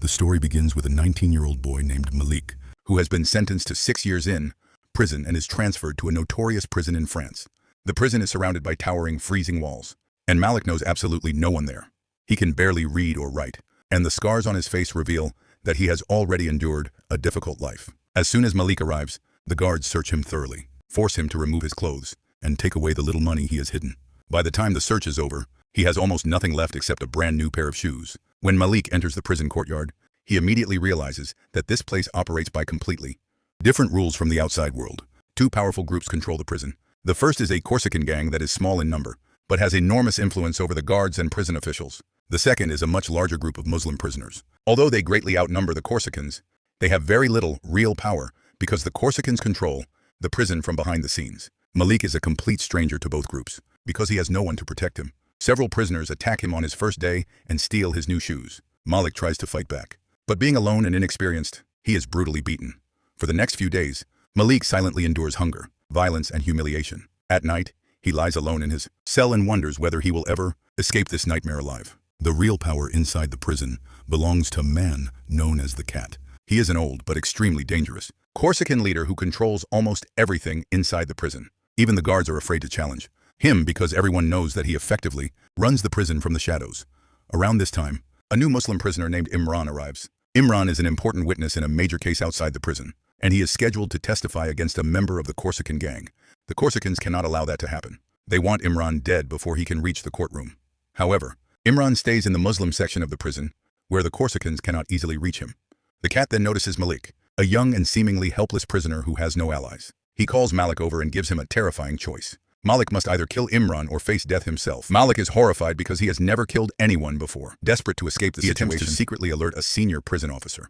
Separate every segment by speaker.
Speaker 1: The story begins with a 19-year-old boy named Malik, who has been sentenced to 6 years in prison and is transferred to a notorious prison in France. The prison is surrounded by towering, freezing walls, and Malik knows absolutely no one there. He can barely read or write, and the scars on his face reveal that he has already endured a difficult life. As soon as Malik arrives, the guards search him thoroughly, force him to remove his clothes, and take away the little money he has hidden. By the time the search is over, he has almost nothing left except a brand new pair of shoes. When Malik enters the prison courtyard, he immediately realizes that this place operates by completely different rules from the outside world. Two powerful groups control the prison. The first is a Corsican gang that is small in number, but has enormous influence over the guards and prison officials. The second is a much larger group of Muslim prisoners. Although they greatly outnumber the Corsicans, they have very little real power because the Corsicans control the prison from behind the scenes. Malik is a complete stranger to both groups because he has no one to protect him. Several prisoners attack him on his first day and steal his new shoes. Malik tries to fight back, but being alone and inexperienced, he is brutally beaten. For the next few days, Malik silently endures hunger, violence, and humiliation. At night, he lies alone in his cell and wonders whether he will ever escape this nightmare alive. The real power inside the prison belongs to a man known as the Cat. He is an old but extremely dangerous Corsican leader who controls almost everything inside the prison. Even the guards are afraid to challenge him because everyone knows that he effectively runs the prison from the shadows. Around this time, a new Muslim prisoner named Imran arrives. Imran is an important witness in a major case outside the prison, and he is scheduled to testify against a member of the Corsican gang. The Corsicans cannot allow that to happen. They want Imran dead before he can reach the courtroom. However, Imran stays in the Muslim section of the prison, where the Corsicans cannot easily reach him. The Cat then notices Malik, a young and seemingly helpless prisoner who has no allies. He calls Malik over and gives him a terrifying choice. Malik must either kill Imran or face death himself. Malik is horrified because he has never killed anyone before. Desperate to escape the situation, he attempts to secretly alert a senior prison officer.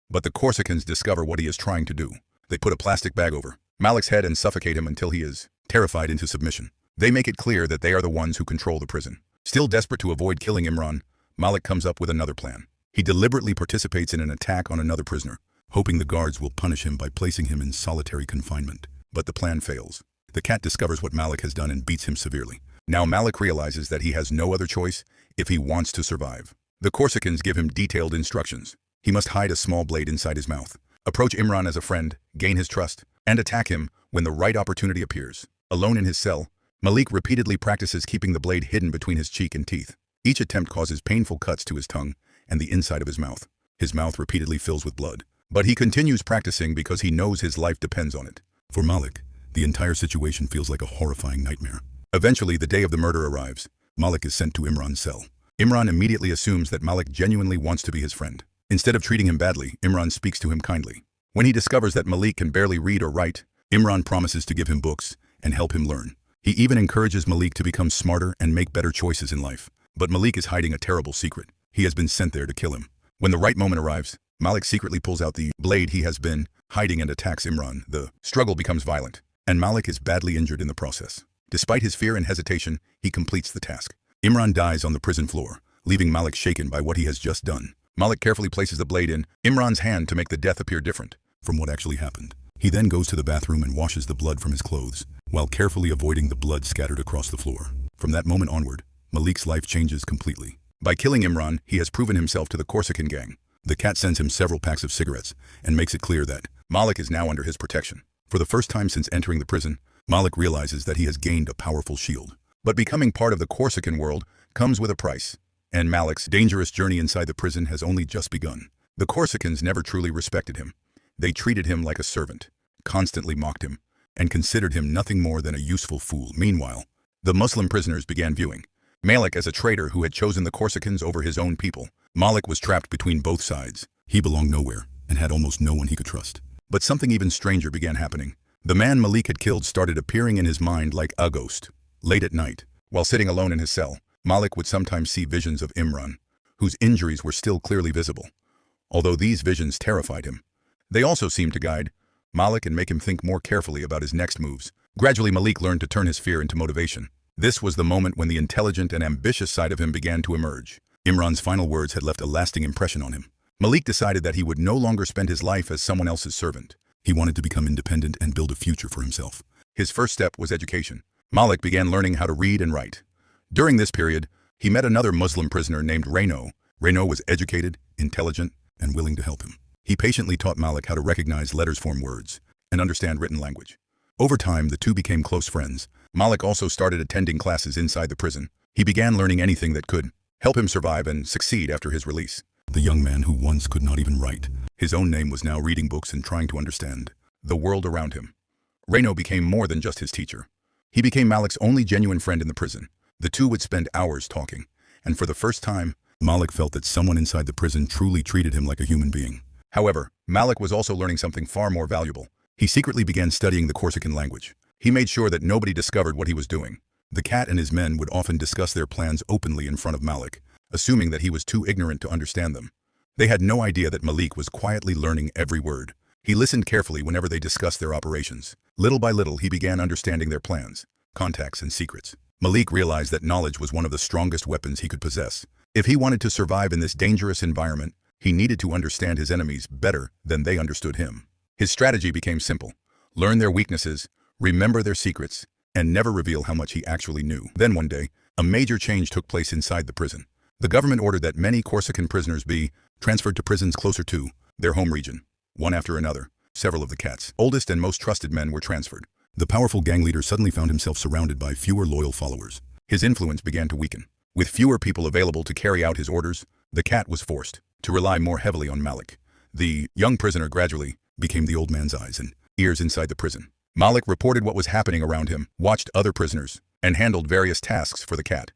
Speaker 1: But the Corsicans discover what he is trying to do. They put a plastic bag over Malik's head and suffocate him until he is terrified into submission. They make it clear that they are the ones who control the prison. Still desperate to avoid killing Imran, Malik comes up with another plan. He deliberately participates in an attack on another prisoner, hoping the guards will punish him by placing him in solitary confinement. But the plan fails. The Cat discovers what Malik has done and beats him severely. Now Malik realizes that he has no other choice if he wants to survive. The Corsicans give him detailed instructions. He must hide a small blade inside his mouth, approach Imran as a friend, gain his trust, and attack him when the right opportunity appears. Alone in his cell, Malik repeatedly practices keeping the blade hidden between his cheek and teeth. Each attempt causes painful cuts to his tongue and the inside of his mouth. His mouth repeatedly fills with blood. But he continues practicing because he knows his life depends on it. For Malik, the entire situation feels like a horrifying nightmare. Eventually, the day of the murder arrives. Malik is sent to Imran's cell. Imran immediately assumes that Malik genuinely wants to be his friend. Instead of treating him badly, Imran speaks to him kindly. When he discovers that Malik can barely read or write, Imran promises to give him books and help him learn. He even encourages Malik to become smarter and make better choices in life. But Malik is hiding a terrible secret. He has been sent there to kill him. When the right moment arrives, Malik secretly pulls out the blade he has been hiding and attacks Imran. The struggle becomes violent, and Malik is badly injured in the process. Despite his fear and hesitation, he completes the task. Imran dies on the prison floor, leaving Malik shaken by what he has just done. Malik carefully places the blade in Imran's hand to make the death appear different from what actually happened. He then goes to the bathroom and washes the blood from his clothes, while carefully avoiding the blood scattered across the floor. From that moment onward, Malik's life changes completely. By killing Imran, he has proven himself to the Corsican gang. The Cat sends him several packs of cigarettes and makes it clear that Malik is now under his protection. For the first time since entering the prison, Malik realizes that he has gained a powerful shield. But becoming part of the Corsican world comes with a price, and Malik's dangerous journey inside the prison has only just begun. The Corsicans never truly respected him. They treated him like a servant, constantly mocked him, and considered him nothing more than a useful fool. Meanwhile, the Muslim prisoners began viewing Malik as a traitor who had chosen the Corsicans over his own people. Malik was trapped between both sides. He belonged nowhere and had almost no one he could trust. But something even stranger began happening. The man Malik had killed started appearing in his mind like a ghost. Late at night, while sitting alone in his cell, Malik would sometimes see visions of Imran, whose injuries were still clearly visible. Although these visions terrified him, they also seemed to guide Malik and make him think more carefully about his next moves. Gradually, Malik learned to turn his fear into motivation. This was the moment when the intelligent and ambitious side of him began to emerge. Imran's final words had left a lasting impression on him. Malik decided that he would no longer spend his life as someone else's servant. He wanted to become independent and build a future for himself. His first step was education. Malik began learning how to read and write. During this period, he met another Muslim prisoner named Renaud. Renaud was educated, intelligent, and willing to help him. He patiently taught Malik how to recognize letters form words and understand written language. Over time, the two became close friends. Malik also started attending classes inside the prison. He began learning anything that could help him survive and succeed after his release. The young man who once could not even write his own name was now reading books and trying to understand the world around him. Reno became more than just his teacher. He became Malik's only genuine friend in the prison. The two would spend hours talking, and for the first time, Malik felt that someone inside the prison truly treated him like a human being. However, Malik was also learning something far more valuable. He secretly began studying the Corsican language. He made sure that nobody discovered what he was doing. The cat and his men would often discuss their plans openly in front of Malik, assuming that he was too ignorant to understand them. They had no idea that Malik was quietly learning every word. He listened carefully whenever they discussed their operations. Little by little, he began understanding their plans, contacts, and secrets. Malik realized that knowledge was one of the strongest weapons he could possess. If he wanted to survive in this dangerous environment, he needed to understand his enemies better than they understood him. His strategy became simple: learn their weaknesses, remember their secrets, and never reveal how much he actually knew. Then one day, a major change took place inside the prison. The government ordered that many Corsican prisoners be transferred to prisons closer to their home region. One after another, several of the cat's oldest and most trusted men were transferred. The powerful gang leader suddenly found himself surrounded by fewer loyal followers. His influence began to weaken. With fewer people available to carry out his orders, the cat was forced to rely more heavily on Malik. The young prisoner gradually became the old man's eyes and ears inside the prison. Malik reported what was happening around him, watched other prisoners, and handled various tasks for the cat.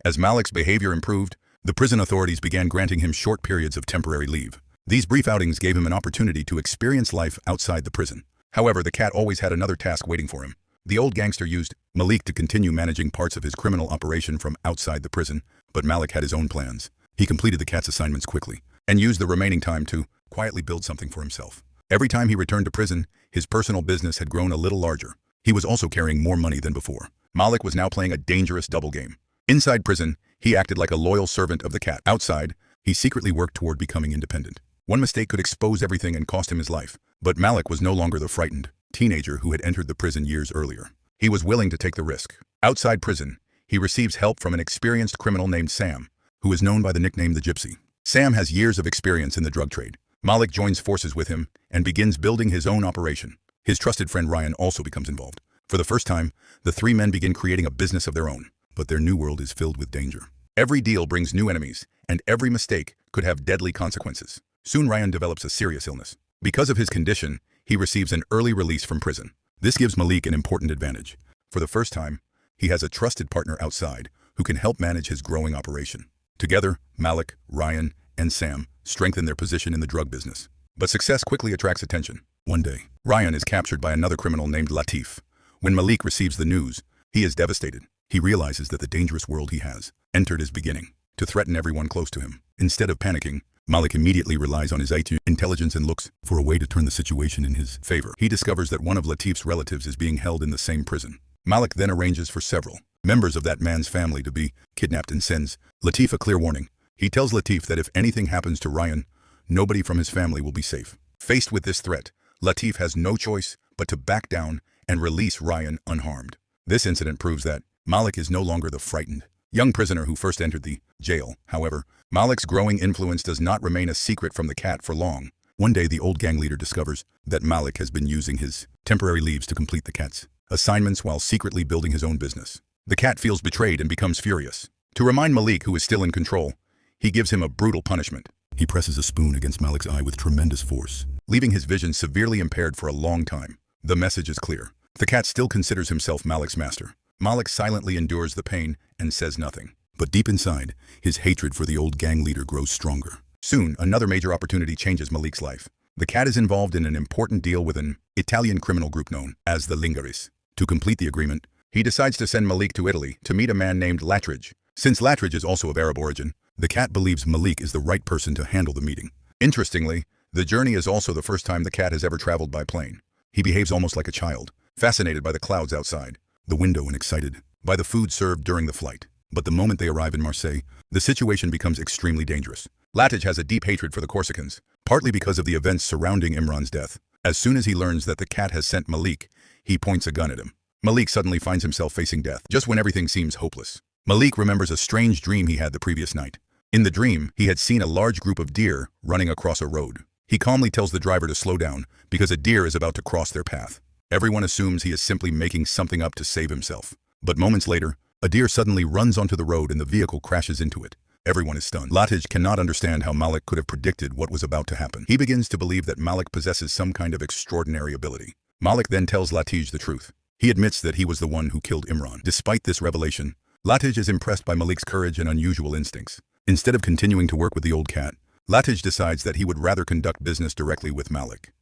Speaker 1: As Malik's behavior improved, the prison authorities began granting him short periods of temporary leave. These brief outings gave him an opportunity to experience life outside the prison. However, the cat always had another task waiting for him. The old gangster used Malik to continue managing parts of his criminal operation from outside the prison, but Malik had his own plans. He completed the cat's assignments quickly and used the remaining time to quietly build something for himself. Every time he returned to prison, his personal business had grown a little larger. He was also carrying more money than before. Malik was now playing a dangerous double game. Inside prison, he acted like a loyal servant of the cat. Outside, he secretly worked toward becoming independent. One mistake could expose everything and cost him his life. But Malik was no longer the frightened teenager who had entered the prison years earlier. He was willing to take the risk. Outside prison, he receives help from an experienced criminal named Sam, who is known by the nickname the Gypsy. Sam has years of experience in the drug trade. Malik joins forces with him and begins building his own operation. His trusted friend Ryan also becomes involved. For the first time, the three men begin creating a business of their own. But their new world is filled with danger. Every deal brings new enemies, and every mistake could have deadly consequences. Soon Ryan develops a serious illness. Because of his condition, he receives an early release from prison. This gives Malik an important advantage. For the first time, he has a trusted partner outside who can help manage his growing operation. Together, Malik, Ryan, and Sam strengthen their position in the drug business. But success quickly attracts attention. One day, Ryan is captured by another criminal named Latif. When Malik receives the news, he is devastated. He realizes that the dangerous world he has entered is beginning to threaten everyone close to him. Instead of panicking, Malik immediately relies on his IQ, intelligence, and looks for a way to turn the situation in his favor. He discovers that one of Latif's relatives is being held in the same prison. Malik then arranges for several members of that man's family to be kidnapped and sends Latif a clear warning. He tells Latif that if anything happens to Ryan, nobody from his family will be safe. Faced with this threat, Latif has no choice but to back down and release Ryan unharmed. This incident proves that Malik is no longer the frightened young prisoner who first entered the jail. However, Malik's growing influence does not remain a secret from the cat for long. One day, the old gang leader discovers that Malik has been using his temporary leaves to complete the cat's assignments while secretly building his own business. The cat feels betrayed and becomes furious. To remind Malik, who is still in control, he gives him a brutal punishment. He presses a spoon against Malik's eye with tremendous force, leaving his vision severely impaired for a long time. The message is clear. The cat still considers himself Malik's master. Malik silently endures the pain and says nothing. But deep inside, his hatred for the old gang leader grows stronger. Soon, another major opportunity changes Malik's life. The cat is involved in an important deal with an Italian criminal group known as the Lingaris. To complete the agreement, he decides to send Malik to Italy to meet a man named Latridge. Since Latridge is also of Arab origin, the cat believes Malik is the right person to handle the meeting. Interestingly, the journey is also the first time the cat has ever traveled by plane. He behaves almost like a child, fascinated by the clouds outside, the window, and excited by the food served during the flight. But the moment they arrive in Marseille, the situation becomes extremely dangerous. Latridge has a deep hatred for the Corsicans, partly because of the events surrounding Imran's death. As soon as he learns that the cat has sent Malik, he points a gun at him. Malik suddenly finds himself facing death, just when everything seems hopeless. Malik remembers a strange dream he had the previous night. In the dream, he had seen a large group of deer running across a road. He calmly tells the driver to slow down because a deer is about to cross their path. Everyone assumes he is simply making something up to save himself. But moments later, a deer suddenly runs onto the road and the vehicle crashes into it. Everyone is stunned. Latij cannot understand how Malik could have predicted what was about to happen. He begins to believe that Malik possesses some kind of extraordinary ability. Malik then tells Latij the truth. He admits that he was the one who killed Imran. Despite this revelation, Latij is impressed by Malik's courage and unusual instincts. Instead of continuing to work with the old cat, Latij decides that he would rather conduct business directly with Malik.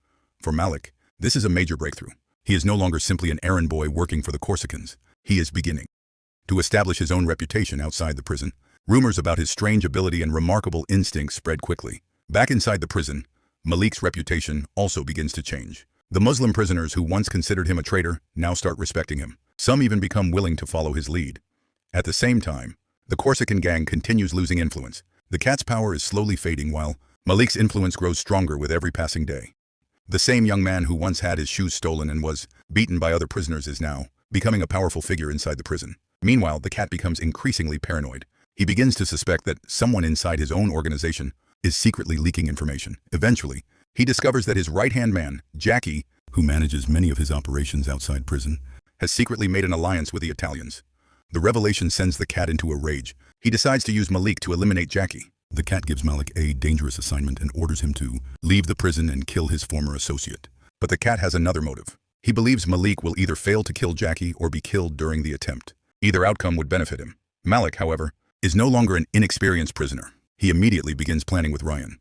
Speaker 1: For Malik, this is a major breakthrough. He is no longer simply an errand boy working for the Corsicans. He is beginning to establish his own reputation outside the prison. Rumors about his strange ability and remarkable instincts spread quickly. Back inside the prison, Malik's reputation also begins to change. The Muslim prisoners who once considered him a traitor now start respecting him. Some even become willing to follow his lead. At the same time, the Corsican gang continues losing influence. The cat's power is slowly fading while Malik's influence grows stronger with every passing day. The same young man who once had his shoes stolen and was beaten by other prisoners is now becoming a powerful figure inside the prison. Meanwhile, the cat becomes increasingly paranoid. He begins to suspect that someone inside his own organization is secretly leaking information. Eventually, he discovers that his right-hand man, Jackie, who manages many of his operations outside prison, has secretly made an alliance with the Italians. The revelation sends the cat into a rage. He decides to use Malik to eliminate Jackie. The cat gives Malik a dangerous assignment and orders him to leave the prison and kill his former associate. But the cat has another motive. He believes Malik will either fail to kill Jackie or be killed during the attempt. Either outcome would benefit him. Malik, however, is no longer an inexperienced prisoner. He immediately begins planning with Ryan.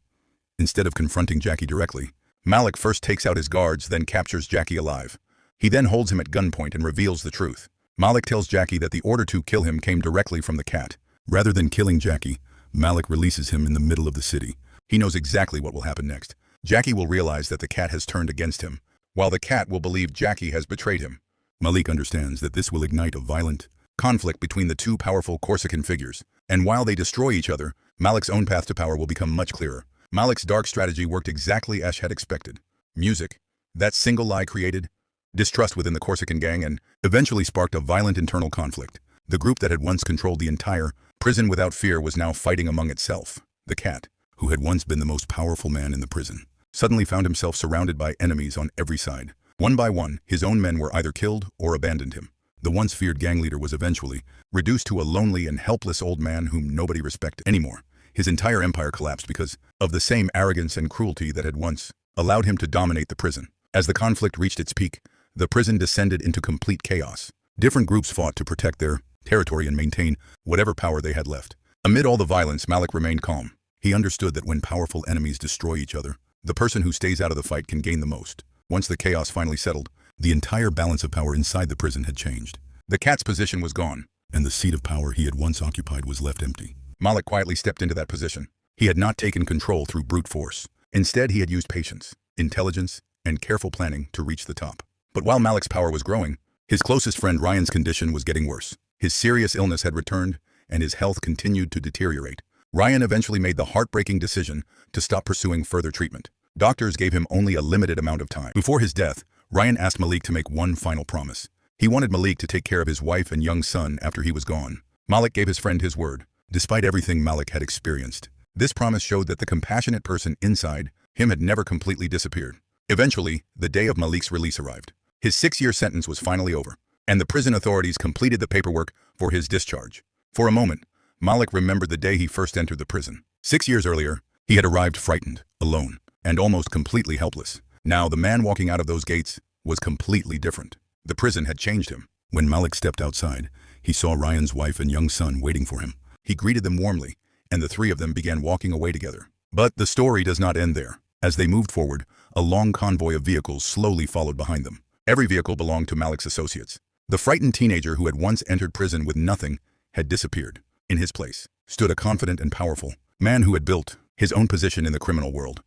Speaker 1: Instead of confronting Jackie directly, Malik first takes out his guards, then captures Jackie alive. He then holds him at gunpoint and reveals the truth. Malik tells Jackie that the order to kill him came directly from the cat. Rather than killing Jackie, Malik releases him in the middle of the city. He knows exactly what will happen next. Jackie will realize that the cat has turned against him, while the cat will believe Jackie has betrayed him. Malik understands that this will ignite a violent conflict between the two powerful Corsican figures, and while they destroy each other, Malik's own path to power will become much clearer. Malik's dark strategy worked exactly as had expected. Music, that single lie created distrust within the Corsican gang and eventually sparked a violent internal conflict. The group that had once controlled the entire prison without fear was now fighting among itself. The cat, who had once been the most powerful man in the prison, suddenly found himself surrounded by enemies on every side. One by one, his own men were either killed or abandoned him. The once feared gang leader was eventually reduced to a lonely and helpless old man whom nobody respected anymore. His entire empire collapsed because of the same arrogance and cruelty that had once allowed him to dominate the prison. As the conflict reached its peak, the prison descended into complete chaos. Different groups fought to protect their territory and maintain whatever power they had left. Amid all the violence, Malik remained calm. He understood that when powerful enemies destroy each other, the person who stays out of the fight can gain the most. Once the chaos finally settled, the entire balance of power inside the prison had changed. The cat's position was gone, and the seat of power he had once occupied was left empty. Malik quietly stepped into that position. He had not taken control through brute force. Instead, he had used patience, intelligence, and careful planning to reach the top. But while Malik's power was growing, his closest friend Ryan's condition was getting worse. His serious illness had returned, and his health continued to deteriorate. Ryan eventually made the heartbreaking decision to stop pursuing further treatment. Doctors gave him only a limited amount of time. Before his death, Ryan asked Malik to make one final promise. He wanted Malik to take care of his wife and young son after he was gone. Malik gave his friend his word. Despite everything Malik had experienced, this promise showed that the compassionate person inside him had never completely disappeared. Eventually, the day of Malik's release arrived. His 6-year sentence was finally over, and the prison authorities completed the paperwork for his discharge. For a moment, Malik remembered the day he first entered the prison. 6 years earlier, he had arrived frightened, alone, and almost completely helpless. Now, the man walking out of those gates was completely different. The prison had changed him. When Malik stepped outside, he saw Ryan's wife and young son waiting for him. He greeted them warmly, and the three of them began walking away together. But the story does not end there. As they moved forward, a long convoy of vehicles slowly followed behind them. Every vehicle belonged to Malik's associates. The frightened teenager who had once entered prison with nothing had disappeared. In his place stood a confident and powerful man who had built his own position in the criminal world.